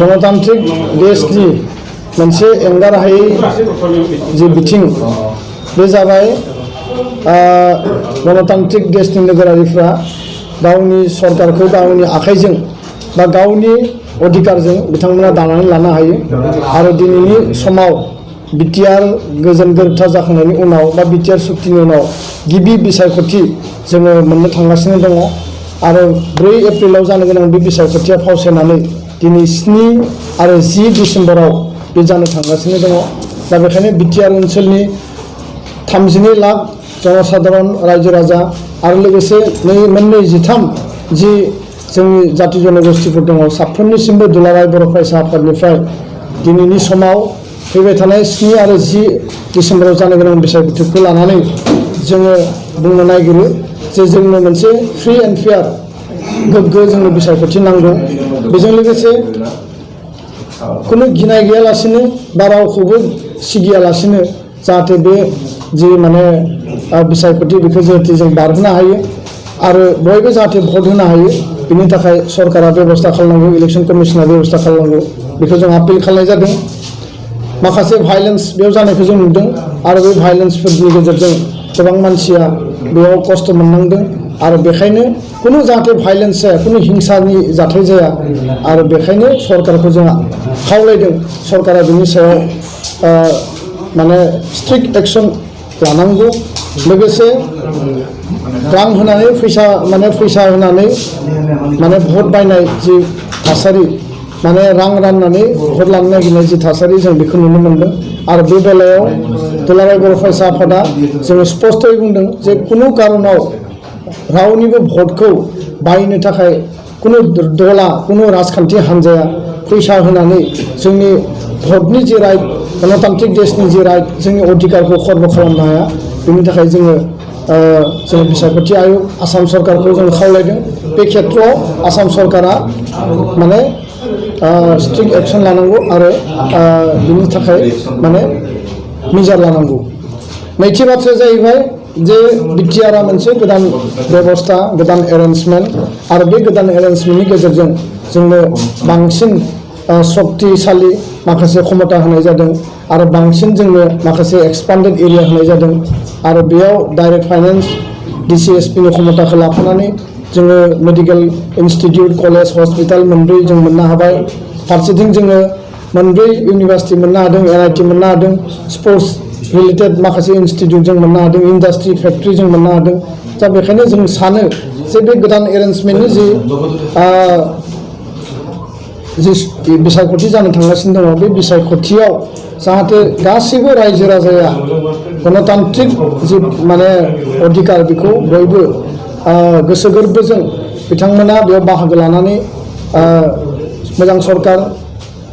गणतान्त्रिक देशनि मोनसे एंगार हायै जे बिथिं बे जाबाय गणतान्त्रिक देशनि नोगोरारिफ्रा गावनि सरकारखौ गावनि आखाइजों बा गावनि अधिकारजों बिथांमोना दानानै लानो हायो आरो दिनैनि समाव बिटिआर गोजोन गोरोबथा जाखांनायनि उनाव बा बिटिआर सुक्तिनि उनाव गिबि बिसायख'थि जोङो मोननो थांगासिनो दङ आरो 4 एप्रिलाव जानो गोनां बे बिसायख'थिया फावसायनानै दिनै 7 आरो 10 डिसेम्बराव बे जानो थांगासिनो दङ दा बेखायनो बिटिआर ओनसोलनि 32 लाख जनसाधारन रायजो राजा आरो लोगोसे 23 जि जोंनि जाति जनगोष्ठीफोर दङ साफ्रोमनिसिमबो दुलाराय बर' फरायसा आफादनिफ्राय दिनैनि समाव फैबाय थानाय 7 आरो 10 डिसेम्बराव जानो गोनां बिसायख'थिखौ लानानै जोङो बुंनो नागिरो जे जोंनो मोनसे फ्रि एन्ड फेयार गोग्गो जोंनो बिसायख'थि नांगौ बेजों लोगोसे खुनु गिनाय गैयालासिनो बा रावखौबो सिगियालासिनो जाहाथे बे जि माने बिसायख'थि बेखौ जाहाथे जों बारहोनो हायो आरो बयबो जाहाथे भट होनो हायो बिनि थाखाय सरकारा बेबस्था खालामनांगौ इलेक्शन कमिशना बेबस्था खालामनांगौ बेखौ जों आपिल खालामनाय जादों माखासे भायलेन्स बेयाव जानायखौ जों नुदों आरो बे भायलेन्सफोरनि गेजेरजों गोबां मानसिया बेयाव खस्थ' मोननांदों आरो बेखायनो खुनु जाहाथे भायलेन्स जाया खुनु हिंसानि जाथाय जाया आरो बेखायनो सरकारखौ जों खावलायदों सरकारा बिनि सायाव माने स्ट्रिक्ट एक्शन लानांगौ लोगोसे रां होनानै फैसा होनानै माने भट बायनाय जि थासारि माने रां राननानै भट लानो नागिरनाय जि थासारि जों बेखौ नुनो मोनदों आरो बे बेलायाव दुलाराय बर' फरायसा आफादा जोङो स्पष्टयै बुंदों जे खुनु कारनाव रावनिबो भटखौ बायनो थाखाय खुनु दला खुनु राजखान्थि हान्जाया फैसा होनानै जोंनि भटनि जि राइट गणतान्त्रिक देशनि जि राइट जोंनि अधिकारखौ खर्ब खालामनो हाया बेनि थाखाय जोङो बिसायख'थि आयोग आसाम सरकारखौ जों खावलायदों बे खेत्रआव आसाम सरकारा माने स्ट्रिक्ट एक्शन लानांगौ आरो बिनि थाखाय माने मेजार लानांगौ नैथि बाथ्राया जाहैबाय जे बिटिआरआ मोनसे गोदान बेबस्था गोदान एरेन्जमेन्ट आरो बे गोदान एरेन्जमेन्टनि गेजेरजों जोंनो बांसिन शक्तिशाली माखासे क्षमता होनाय जादों आरो बांसिन जोंनो माखासे एक्सपान्डेड एरिया होनाय जादों आरो बेयाव डाइरेक्ट फाइनेन्स डिसिएसपिनि क्षमताखौ लाफानानै जोङो मेडिकेल इन्स्टिट्यूट कलेज हस्पिटाल 4 जों मोननो हाबाय फारसेथिं जोङो 4 इउनिभार्सिटि मोननो हादों NIT मोननो हादों स्पर्ट्स रिलेटेड माखासे इन्स्टिट्यूट जों मोननो हादों इन्डास्ट्रि फेक्ट्रि जों मोननो हादों दा बेखायनो जों सानो जे बे गोदान एरेन्जमेन्टनि जि बिसायख'थि जानो थांगासिनो दङ बे बिसायख'थियाव जाहाथे गासैबो रायजो राजाया गणतान्त्रिक जि माने अधिकार बेखौ बयबो गोसो गोरबोजों बिथांमोना बेयाव बाहागो लानानै मोजां सरकार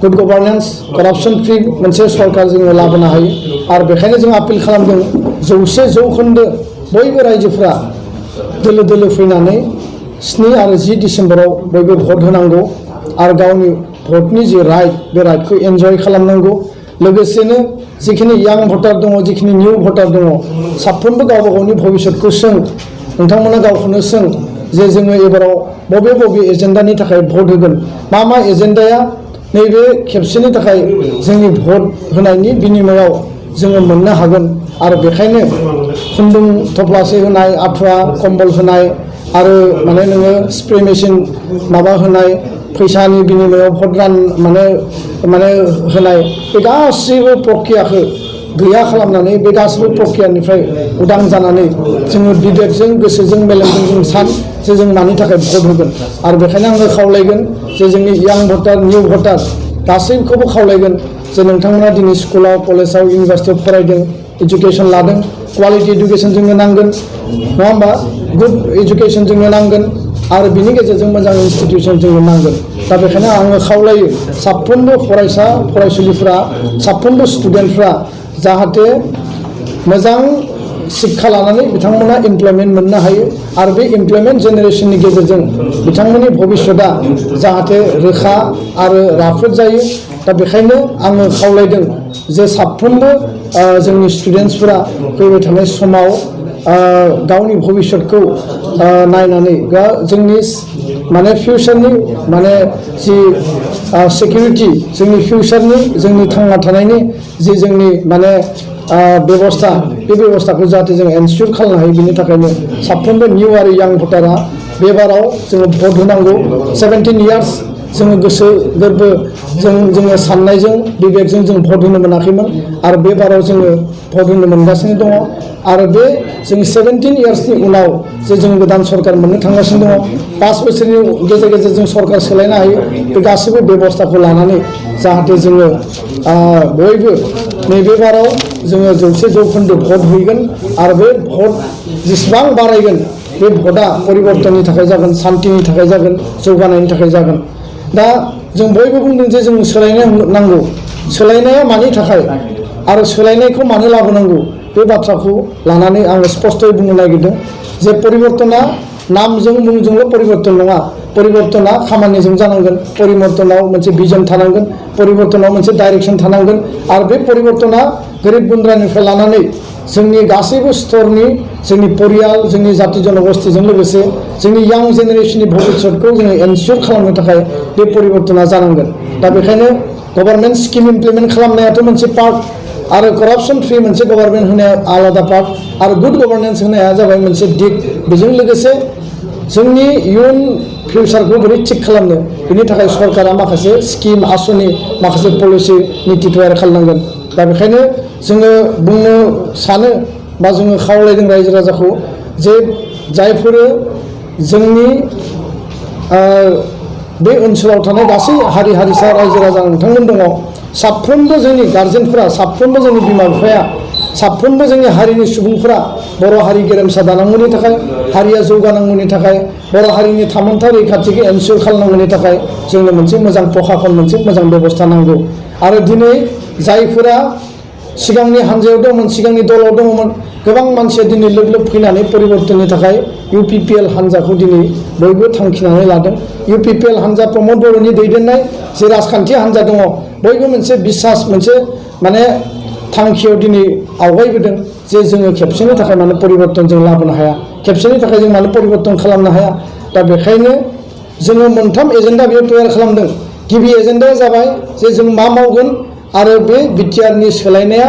गुड गभार्नेन्स करापसन फ्रि मोनसे सरकार जोङो लाबोनो हायो आरो बेखायनो जों आपिल खालामदों 100% बयबो रायजोफ्रा दोलो दोलो फैनानै 7 आरो 10 डिसेम्बराव बयबो भट होनांगौ आरो गावनि भटनि जि राइट बे राइटखौ एन्जय खालामनांगौ लोगोसेनो जिखिनि यां भटार दङ जिखिनि निउ भटार दङ साफ्रोमबो गावबा गावनि भबिष्यतखौ सों नोंथांमोना गावखौनो सों जे जोङो एबाराव बबे एजेन्डानि थाखाय भट होगोन मा एजेन्डाया नैबे खेबसेनि थाखाय जोंनि भट होनायनि बिनिमयाव जोङो मोननो हागोन आरो बेखायनो खुन्दुं थफ्लासे होनाय आथुवा कम्बल होनाय आरो माने नोङो स्प्रे मेसिन माबा होनाय फैसानि बिनिमयाव भट रान माने होनाय बे गासैबो प्रक्रियाखौ गैया खालामनानै बे गासैबो प्रक्रियानिफ्राय उदां जानानै जोङो बिबेकजों गोसोजों मेलेमजों जों सान जे जों मानि थाखाय भट होगोन आरो बेखायनो आङो खावलायगोन जे जोंनि यां भटार निउ भटार गासैखौबो खावलायगोन जे नोंथांमोना दिनै स्कुलाव कलेजाव इउनिभार्सिटियाव फरायदों एजुकेशन लादों क्वालिटी एजुकेशन जोंनो नांगोन नङा होमबा गुड एजुकेशन जोंनो नांगोन आरो बिनि गेजेरजों मोजां इन्स्टिट्यूशन जोंनो नांगोन दा बेखायनो आङो खावलायो साफ्रोमबो फरायसा फरायसुलिफोरा साफ्रोमबो स्टुडेन्टफ्रा जाहाथे मोजां शिक्षा लानानै बिथांमोना इमप्लयमेन्ट मोननो हायो आरो बे इमप्लयमेन्ट जेनेरेशननि गेजेरजों बिथांमोननि भबिष्यता जाहाथे रोखा आरो राफोद जायो दा बेखायनो आङो खावलायदों जे साफ्रोमबो जोंनि स्टुडेन्टसफोरा फैबाय थानाय समाव गावनि भबिष्यतखौ नायनानै जोंनि माने फिउचारनि माने जि सिकिउरिटि जोंनि फिउचारनि जोंनि थांना थानायनि जि जोंनि माने बेबस्था बे बेबस्थाखौ जाहाथे जों एनसियर खालामनो हायो बिनि थाखायनो साफ्रोमबो निउ आरो यां भटारा बे बाराव जोङो भट होनांगौ 17 इयार्स जोङो गोसो गोरबो जोङो साननायजों बिबेकजों जों भट होनो मोनाखैमोन आरो बे बाराव जोङो भट होनो मोनगासिनो दङ आरो बे जों 17 इयार्सनि उनाव जे जों गोदान सरकार मोननो थांगासिनो दङ 5 बोसोरनि गेजेर गेजेर जों सरकार सोलायनो हायो बे गासैबो बेबस्थाखौ लानानै जाहाथे जोङो बयबो नैबे बाराव जोङो 100% भट हैगोन आरो बे भट जेसेबां बारायगोन बे भटआ परिबर्तननि थाखाय जागोन शान्तिनि थाखाय जागोन जौगानायनि थाखाय जागोन दा जों बयबो बुंदों जे जों सोलायनाय नांगौ सोलायनाया मानि थाखाय आरो सोलायनायखौ मानो लाबोनांगौ बे बाथ्राखौ लानानै आङो स्पष्टयै बुंनो नागिरदों जे परिबर्तना नामजों मुंजोंल' परिबर्तन नङा परिबर्तना खामानिजों जानांगोन परिबर्तनाव मोनसे भिजन थानांगोन परिबर्तनाव मोनसे डाइरेक्सन थानांगोन आरो बे परिबर्तना गोरिब गुन्द्रानिफ्राय लानानै जोंनि गासैबो स्तरनि जोंनि परियाल जोंनि जाति जनगोष्ठीजों लोगोसे जोंनि यां जेनेरेशननि भबिष्यतखौ जोङो एनसियर खालामनो थाखाय बे परिबर्तना जानांगोन दा बेखायनो गभर्नमेन्ट स्किम इमप्लिमेन्ट खालामनायाथ' मोनसे पार्ट आरो करापसन फ्रि मोनसे गभर्नमेन्ट होनाया आलादा पार्ट आरो गुड गभर्नेन्स होनाया जाबाय मोनसे दिग बेजों लोगोसे जोंनि इयुन फिउचारखौ बोरै थिग खालामनो बेनि थाखाय सरकारा माखासे स्किम आसनि माखासे पलिसि नीति तयार खालामनांगोन दा बेखायनो जोङो बुंनो सानो बा जोङो खावलायदों रायजो राजाखौ जे जायफोर जोंनि बे ओनसोलाव थानाय गासै हारि हारिसा रायजो राजा नोंथांमोन दङ साफ्रोमबो जोंनि गार्जेनफोरा साफ्रोमबो जोंनि बिमा बिफाया साफ्रोमबो जोंनि हारिनि सुबुंफोरा बर' हारि गेरेमसा दानांगौनि थाखाय हारिया जौगानांगौनि थाखाय बर' हारिनि थामोनथा रैखाथिखौ एनसियर खालामनांगौनि थाखाय जोंनो मोनसे मोजां प्रखाखन मोनसे मोजां बेबस्था नांगौ आरो दिनै जायफोरा सिगांनि हान्जायाव दंमोन सिगांनि दलाव दङमोन गोबां मानसिया दिनै लोब लोब फैनानै परिबर्तननि थाखाय UPPL हान्जाखौ दिनै बयबो थांखिनानै लादों UPPL हान्जा प्रमद बर'नि दैदेननाय जे राजखान्थि हान्जा दङ बयबो मोनसे बिसास मोनसे माने थांखियाव दिनै आवगायबोदों जे जोङो खेबसेनि थाखाय माने परिबर्तन जों लाबोनो हाया खेबसेनि थाखाय जों माने परिबर्तन खालामनो हाया दा बेखायनो जोङो मोनथाम एजेन्डा बेयाव तयार खालामदों गिबि एजेन्डाया जाबाय जे जों मा मावगोन आरो बे बिटिआरनि सोलायनाया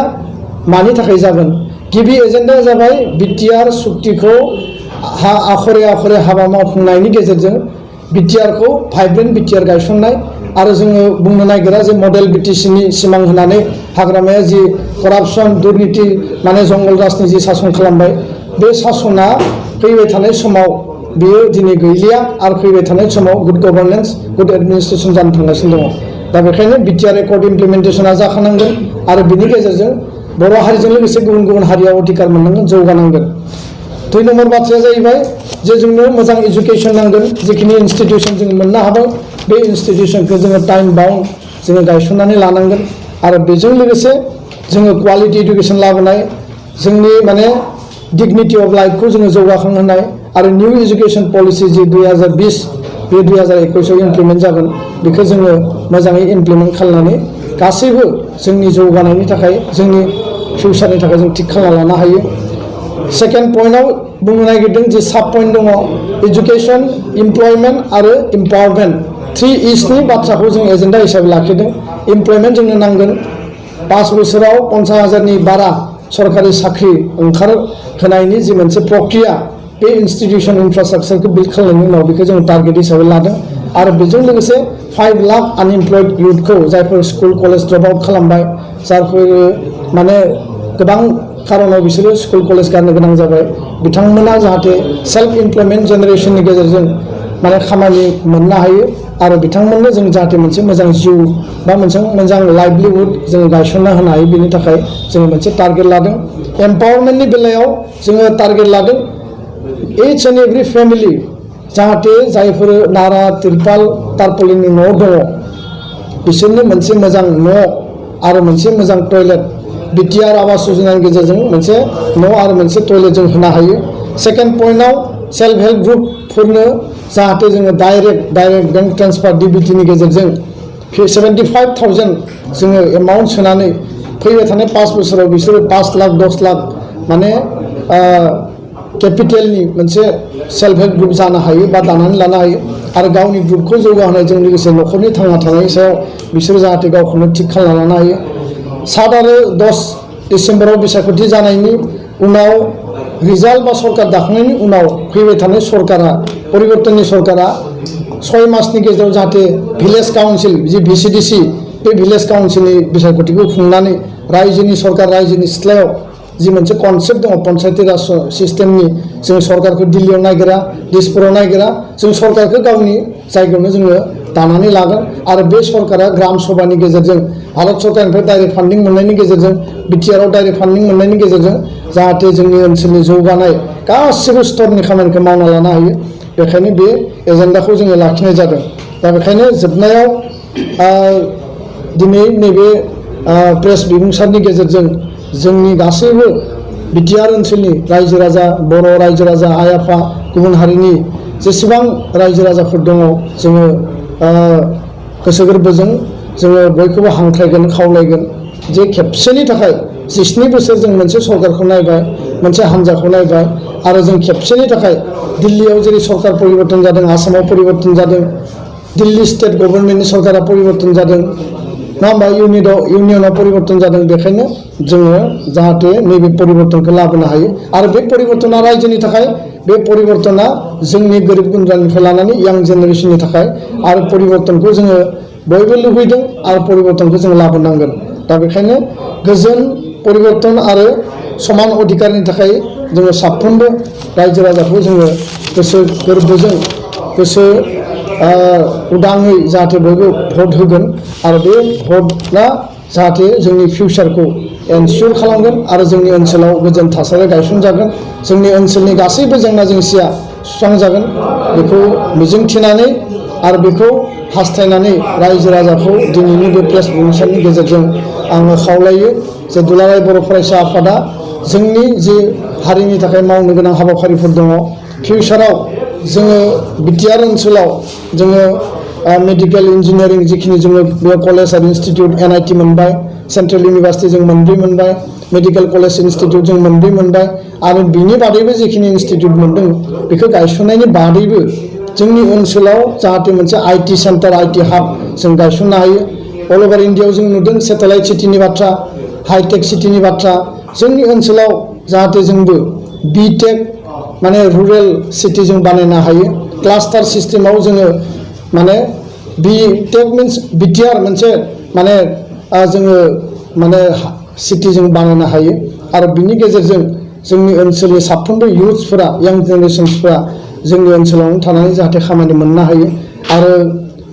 मानि थाखाय जागोन गिबि एजेन्डाया जाबाय बिटिआर सुक्तिखौ आखरे आखरे हाबा मावफुंनायनि गेजेरजों बिटिआरखौ भाइब्रेन्ट बिटिआर गायसननाय आरो जोङो बुंनो नागिरा जे मडेल बिटिसिनि सिमां होनानै हाग्रामाया जि करापसन दुर्नीति माने जंगल राजनि जि सासन खालामबाय बे सासना फैबाय थानाय समाव बियो दिनै गैलिया आरो फैबाय थानाय समाव गुड गभर्नेन्स गुड एडमिनिस्ट्रेसन जानो थांगासिनो दङ दा बेखायनो बिटिआर एकर्ड इमप्लिमेन्टेसना जाखानांगोन आरो बिनि गेजेरजों बर' हारिजों लोगोसे गुबुन गुबुन हारिया अधिकार मोननांगोन जौगानांगोन 2 नम्बर बाथ्राया जाहैबाय जे जोंनो मोजां एजुकेसन नांगोन जिखिनि इन्स्टिटिउसन जों मोननो हाबाय बे इन्स्टिटिउसनखौ जोङो टाइम बाउन्ड जोङो गायसननानै लानांगोन आरो बेजों लोगोसे जोङो क्वालिटि इडुकेसन लाबोनाय जोंनि माने डिगनिटि अफ लाइफखौ जोङो जौगाखांहोनाय आरो निउ एजुकेसन पलिसि जि 2020 बे 2021आव इमप्लिमेन्ट जागोन बेखौ जोङो मोजाङै इमप्लिमेन्ट खालामनानै गासैबो जोंनि जौगानायनि थाखाय जोंनि फिउचारनि थाखाय जों थिग खालामना लानो हायो सेकेन्ड पइन्टआव बुंनो नागिरदों जे साब पइन्ट दङ एजुकेसन इमप्लयमेन्ट आरो इम्पावारमेन्ट 3 E's-नि बाथ्राखौ जों एजेन्डा हिसाबै लाखिदों इमप्लयमेन्ट जोंनो नांगोन 5 बोसोराव 50,000नि बारा सरकारि साख्रि ओंखारहोनायनि जि मोनसे प्रक्रिया बे इन्स्टिटिउसन इनफ्रास्ट्राक्चारखौ बिल्ड खालामनायनि उनाव बेखौ जों टारगेट हिसाबै लादों आरो बेजों लोगोसे 5 लाख आनइमप्लयड इउथखौ जायफोर स्कुल कलेज ड्रप आउट खालामबाय जायफोर माने गोबां खारनाव बिसोरो स्कुल कलेज गारनो गोनां जाबाय बिथांमोना जाहाथे सेल्फ इमप्लयमेन्ट जेनेरेशननि गेजेरजों माने खामानि मोननो हायो आरो बिथांमोननो जों जाहाथे मोनसे मोजां जिउ बा मोजां लाइभलिहुड जों गायसनना होनो हायो बेनि थाखाय जों मोनसे टारगेट लादों एम्पावारमेन्टनि बेलायाव जोङो टारगेट लादों इच एन्ड एभ्रि फेमिलि जाहाथे जायफोर नारा तिरपाल टारपलिननि न' दङ बिसोरनो मोनसे मोजां न' आरो मोनसे मोजां टयलेट बिटिआर आवास योजनानि गेजेरजों मोनसे न' आरो मोनसे टयलेट जों होनो हायो सेकेन्ड पइन्टआव सेल्फ हेल्प ग्रुपफोरनो जाहाथे जोङो डाइरेक्ट बेंक ट्रेन्सफार डिबिटिनि गेजेरजों 75,000 जोङो एमाउन्ट सोनानै फैबाय थानाय 5 बोसोराव बिसोरो 5 लाख 10 लाख माने केपिटेलनि मोनसे सेल्फ हेल्प ग्रुप जानो हायो बा दानानै लानो हायो आरो गावनि ग्रुपखौ जौगाहोनायजों लोगोसे न'खरनि थांना थानायनि सायाव बिसोर जाहाथे गावखौनो थिग खालामना लानो हायो 7 आरो 10 डिसेम्बराव बिसायख'थि जानायनि उनाव रिजाल्ट बा सरकार दाखांनायनि उनाव फैबाय थानाय सरकारा परिबर्तननि सरकारा 6 मासनि गेजेराव जाहाथे भिलेज काउन्सिल जि VCDC बे भिलेज काउन्सिलनि बिसायख'थिखौ खुंनानै रायजोनि सरकार रायजोनि सिथ्लायाव जि मोनसे कनसेप्ट दङ पन्चायती राज सिस्टेमनि जों सरकारखौ दिल्लीयाव नागिरा दिसपुराव नागिरा जों सरकारखौ गावनि जायगायावनो जोङो दानानै लागोन आरो बे सरकारा ग्राम सभानि गेजेरजों भारत सरकारनिफ्राय डाइरेक्ट फान्डिं मोननायनि गेजेरजों बिटिआरआव डाइरेक्ट फान्डिं मोननायनि गेजेरजों जाहाथे जोंनि ओनसोलनि जौगानाय गासिबो स्तरनि खामानिखौ मावना लानो हायो बेखायनो बे एजेन्डाखौ जोङो लाखिनाय जादों दा बेखायनो जोबनायाव दिनै नैबे प्रेस बिबुंसारनि गेजेरजों जोंनि गासैबो बिटिआर ओनसोलनि रायजो राजा बर' रायजो राजा आइ आफा गुबुन हारिनि जेसेबां रायजो राजाफोर दङ जोङो गोसो गोरबोजों जोङो बयखौबो हांख्रायगोन खावलायगोन जे खेबसेनि थाखाय 17 बोसोर जों मोनसे सरकारखौ नायबाय मोनसे हान्जाखौ नायबाय आरो जों खेबसेनि थाखाय दिल्लीयाव जेरै सरकार परिबर्तन जादों आसामाव परिबर्तन जादों दिल्ली स्टेट गभर्नमेन्टनि सरकारा परिबर्तन जादों ना होमबा इउनियनाव परिबर्तन जादों बेखायनो जोङो जाहाथे नैबे परिबर्तनखौ लाबोनो हायो आरो बे परिबर्तना रायजोनि थाखाय बे परिबर्तना जोंनि गोरिब गुन्द्रानिफ्राय लानानै यां जेनेरेसननि थाखाय आरो परिबर्तनखौ जोङो बयबो लुबैदों आरो परिबर्तनखौ जों लाबोनांगोन दा बेखायनो गोजोन परिबर्तन आरो समान अधिकारनि थाखाय जोङो साफ्रोमबो रायजो राजाखौ जोङो गोसो गोरबोजों गोसो उदाङै जाहाथे बयबो भट होगोन आरो बे भटआ जाहाथे जोंनि फिउचारखौ एनसियर खालामगोन आरो जोंनि ओनसोलाव गोजोन थासारि गायसनजागोन जोंनि ओनसोलनि गासैबो जेंना जेंसिया सुस्रांजागोन बेखौ मिजिंथिनानै आरो बेखौ हास्थायनानै रायजो राजाखौ दिनैनि बे प्रेस बिबुंसारनि गेजेरजों आङो खावलायो जे दुलाराय बर' फरायसा आफादा जोंनि जि हारिनि थाखाय मावनो गोनां हाबाफारिफोर दङ फिउचाराव जोङो बिटिआर ओनसोलाव जोङो मेडिकेल इन्जिनियारिं जिखिनि जोङो बे कलेज आरो इन्स्टिटिउट NIT मोनबाय सेन्ट्रेल इउनिभार्सिटि जों 2 मोनबाय मेडिकेल कलेज इन्स्टिटिउट जों 2 मोनबाय आरो बिनि बादैबो जिखिनि इन्स्टिटिउट मोनदों बेखौ गायसननायनि बादैबो जोंनि ओनसोलाव जाहाथे मोनसे IT सेन्टार IT हाब जों गायसननो हायो अल ओभार इन्डियायाव जों नुदों सेटेलाइट सिटिनि बाथ्रा हाइटेक सिटिनि बाथ्रा जोंनि ओनसोलाव जाहाथे जोंबो बिटेक माने रुरेल सिटि जों बानायनो हायो क्लास्टार सिस्टेमाव जोङो माने बिटेक मिन्स बिटिआर मोनसे माने जोङो माने सिटि जों बानायनो हायो आरो बिनि गेजेरजों जोंनि ओनसोलनि साफ्रोमबो इयुथ्सफोरा यां जेनेरेशन्सफोरा जोंनि ओनसोलावनो थानानै जाहाथे खामानि मोननो हायो आरो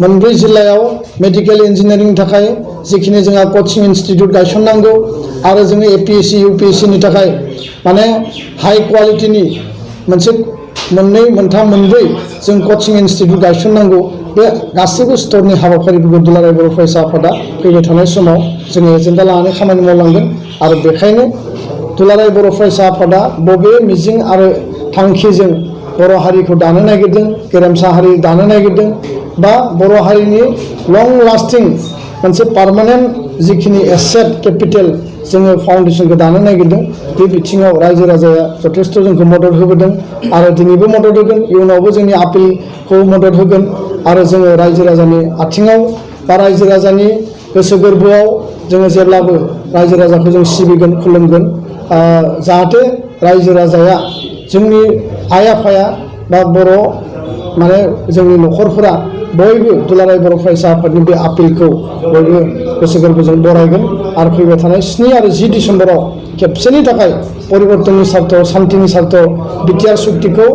2 जिल्लायाव मेडिकेल इन्जिनियारिंनि थाखाय जिखिनि जोंहा कचिं इन्स्टिटिउट गायसननांगौ आरो जोङो APSC UPSCनि थाखाय माने हाई क्वालिटिनि मोनसे 2, 3, 4 जों कचिं इन्स्टिटिउट गायसननांगौ बे गासैबो स्तरनि हाबाफारिफोरखौ दुलाराय बर' फरायसा आफादा फैबाय थानाय समाव जोङो एजेन्डा लानानै खामानि मावलांगोन आरो बेखायनो दुलाराय बर' फरायसा आफादा बबे मिजिं आरो थांखिजों बर' हारिखौ दानो नागिरदों गेरेमसा हारि दानो नागिरदों बा बर' हारिनि लं लास्टिं मोनसे पार्मानेन्ट जिखिनि एसेट केपिटेल जोङो फाउन्डेसनखौ दानो नागिरदों बे बिथिङाव रायजो राजाया जथेस्थ' जोंखौ मदद होबोदों आरो दिनैबो मदद होगोन इयुनावबो जोंनि आपिलखौ मदद होगोन आरो जोङो रायजो राजानि आथिङाव बा रायजो राजानि गोसो गोरबोआव जोङो जेब्लाबो रायजो राजाखौ जों सिबिगोन खुलुमगोन जाहाथे रायजो राजाया जोंनि आइ आफाया बा बर' माने जोंनि न'खरफोरा बयबो दुलाराय बर' फरायसा आफादनि बे आपिलखौ बयबो गोसो गोरबोजों बरायगोन आरो फैबाय थानाय 7 आरो 10 डिसेम्बराव खेबसेनि थाखाय परिबर्तननि सार्थ शान्तिनि सार्थ बिटिआर सुक्तिखौ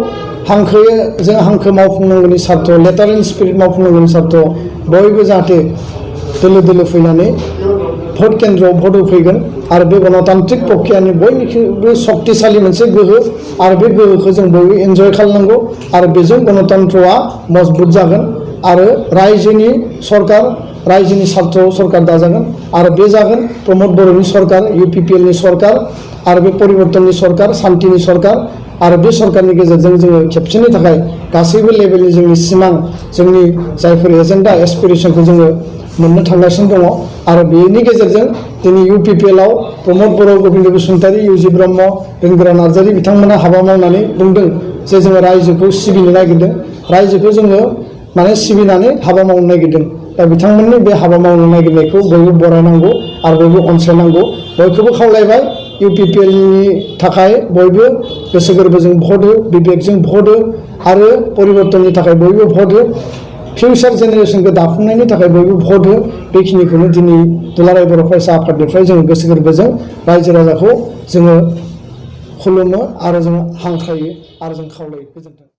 हांखोजों हांखो मावफुंनांगौनि सार्थ लेटार इन स्पिरिट मावफुंनांगौनि सार्थ बयबो जाहाथे दोलो दोलो फैनानै भट केन्द्रआव भट होफैगोन आरो बे गणतान्त्रिक प्रक्रियानि बयनिख्रुइबो शक्तिशालि मोनसे गोहो आरो बे गोहोखौ जों बयबो एन्जय खालामनांगौ आरो बेजों गणतन्त्रआ मजबुत जागोन आरो रायजोनि सरकार रायजोनि सार्थआव सरकार दाजागोन आरो बे जागोन प्रमद बर'नि सरकार UPPLनि सरकार आरो बे परिबर्तननि सरकार शान्तिनि सरकार आरो बे सरकारनि गेजेरजों जोङो खेबसेनि थाखाय गासैबो लेभेलनि जोंनि सिमां जोंनि जायफोर एजेन्डा एसपिरेसनखौ जोङो मोननो थांगासिनो दङ आरो बेनि गेजेरजों दिनै UPPL आव प्रमद बर' गोबिन्द बसुमतारी इउजि ब्रह्म बेंगुरा नार्जारी बिथांमोना हाबा मावनानै बुंदों जे जोङो रायजोखौ सिबिनो नागिरदों रायजोखौ जोङो माने सिबिनानै हाबा मावनो नागिरदों दा बिथांमोननि बे हाबा मावनो नागिरनायखौ बयबो बरायनांगौ आरो बयबो अनसायनांगौ बयखौबो खावलायबाय UPPL नि थाखाय बयबो गोसो गोरबोजों भट हो बिबेकजों भट हो आरो परिबर्तननि थाखाय बयबो भट हो फिउचार जेनेरेशनखौ दाफुंनायनि थाखाय बयबो भट हो बेखिनिखौनो दिनै दुलाराय बर' फरायसा आफादनिफ्राय जोङो गोसो गोरबोजों रायजो राजाखौ जोङो खुलुमो आरो जोङो हांख्रायो आरो जों खावलायो गोजोन्थों।